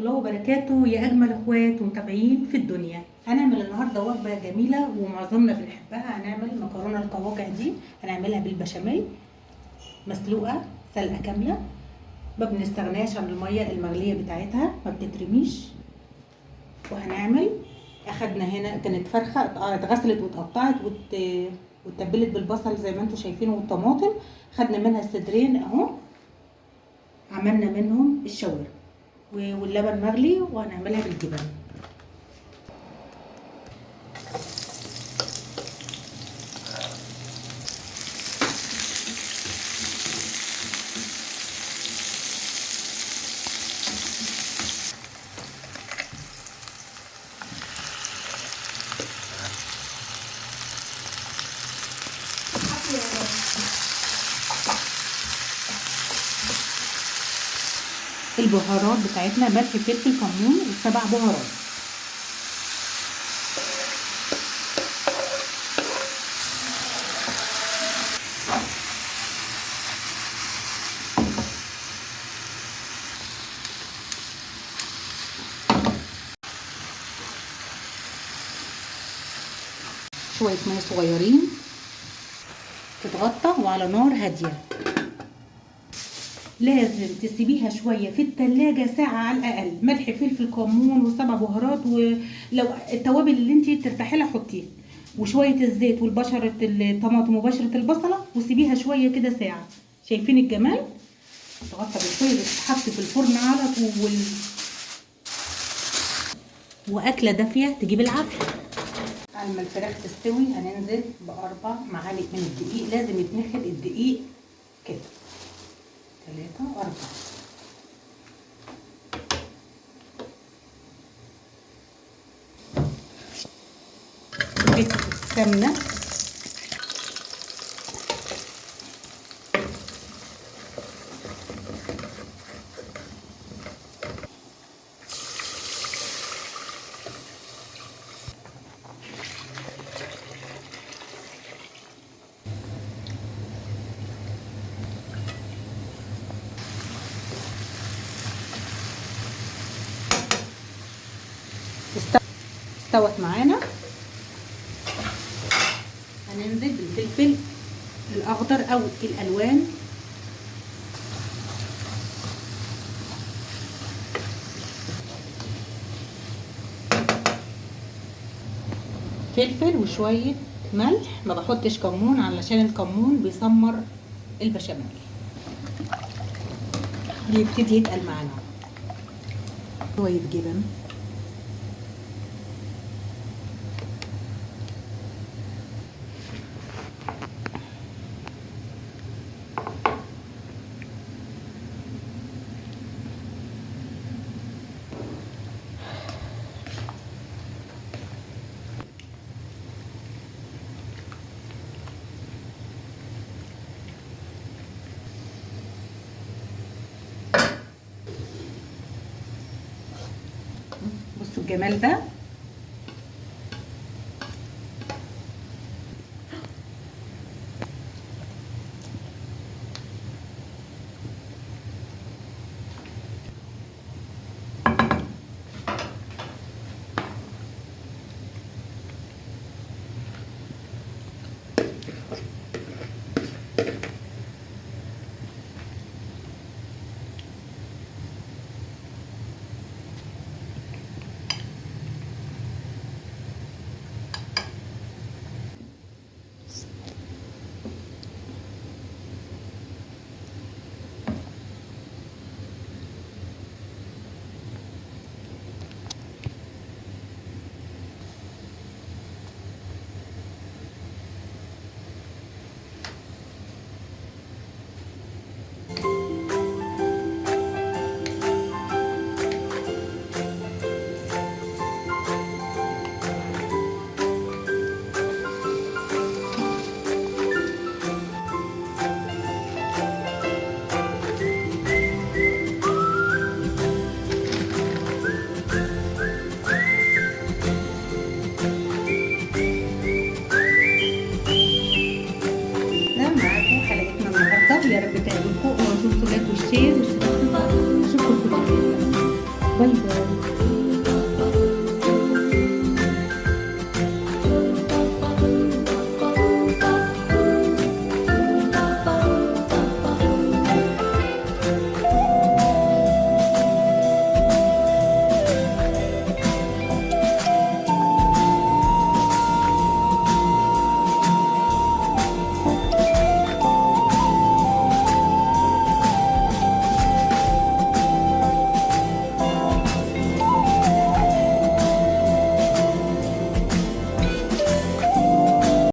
الله وبركاته يا اجمل اخوات ومتابعين في الدنيا. هنعمل النهارده وجبه جميله ومعظمنا بنحبها. هنعمل مكرونه القواقع دي، هنعملها بالبشاميل مسلوقه سلقه كامله، ما بنستغناش عن الميه المغليه بتاعتها، ما بتترميش. وهنعمل اخدنا هنا كانت فرخه اتغسلت واتقطعت واتبلت بالبصل زي ما انتم شايفين والطماطم. خدنا منها الصدرين اهو، عملنا منهم الشاورما واللبن مغلي، وهنعملها بالجبن. البهارات بتاعتنا ملح فلفل كمون و7 بهارات. شوية مية صغيرين تتغطى وعلى نار هادية. لازم تسيبيها شويه في التلاجة ساعه على الاقل. ملح فلفل كمون و7 بهارات، ولو التوابل اللي انت ترتاحي لها حطيها، وشويه الزيت والبشره الطماطم وبشره البصله، وسيبيها شويه كده ساعه. شايفين الجمال؟ تغطى بشويه وتتحط في الفرن على طول، واكله دافيه تجيب العافيه. على ما الفراخ تستوي هننزل ب4 معالق من الدقيق. لازم يتنخل الدقيق كده 3 4. السمنة استوت معانا. هننزل بالفلفل الاخضر او الالوان، فلفل وشويه ملح. ما بحطش كمون علشان الكمون بيسمر البشاميل، بيبتدي يتقل معانا. شويه جبن، بصوا الجمال ده. يا رب تعجبكم، وما تنسوا لايك وشير.